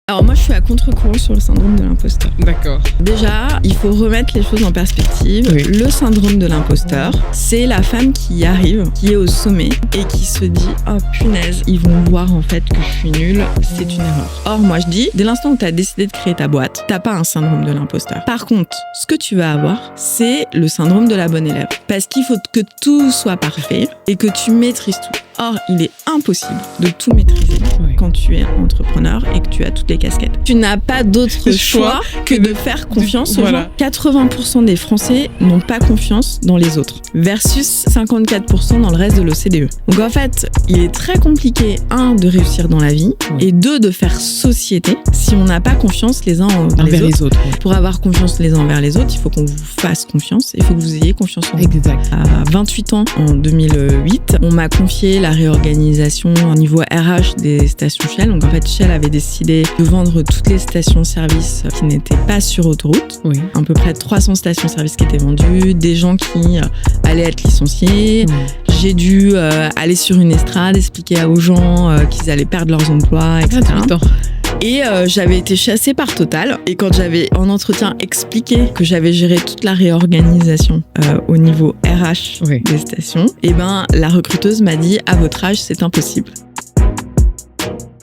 Alors moi je suis à contre-courant sur le syndrome de l'imposteur. D'accord. Déjà, il faut remettre les choses en perspective. Oui. Le syndrome de l'imposteur, c'est la femme qui arrive, qui est au sommet et qui se dit « Oh punaise, ils vont voir en fait que je suis nulle, c'est une erreur ». Or moi je dis, dès l'instant où tu as décidé de créer ta boîte, t'as pas un syndrome de l'imposteur. Par contre, ce que tu vas avoir, c'est le syndrome de la bonne élève. Parce qu'il faut que tout soit parfait et que tu maîtrises tout. Or, il est impossible de tout maîtriser quand tu es entrepreneur et que tu as toutes les casquettes. Tu n'as pas d'autre choix que de faire confiance aux gens. 80% des Français n'ont pas confiance dans les autres versus 54% dans le reste de l'OCDE. Donc en fait, il est très compliqué, de réussir dans la vie et de faire société si on n'a pas confiance les uns envers les autres. Pour avoir confiance les uns envers les autres, il faut qu'on vous fasse confiance, il faut que vous ayez confiance en vous. Exact. À 28 ans, en 2008, on m'a confié la réorganisation au niveau RH des stations Shell. Donc en fait, Shell avait décidé de vendre toutes les stations-service qui n'étaient pas sur autoroute. Oui. À peu près 300 stations-service qui étaient vendues, des gens qui allaient être licenciés. Oui. J'ai dû aller sur une estrade, expliquer aux gens qu'ils allaient perdre leurs emplois, etc. Et j'avais été chassée par Total. Et quand j'avais en entretien expliqué que j'avais géré toute la réorganisation au niveau RH des stations, et ben la recruteuse m'a dit « À votre âge, c'est impossible ».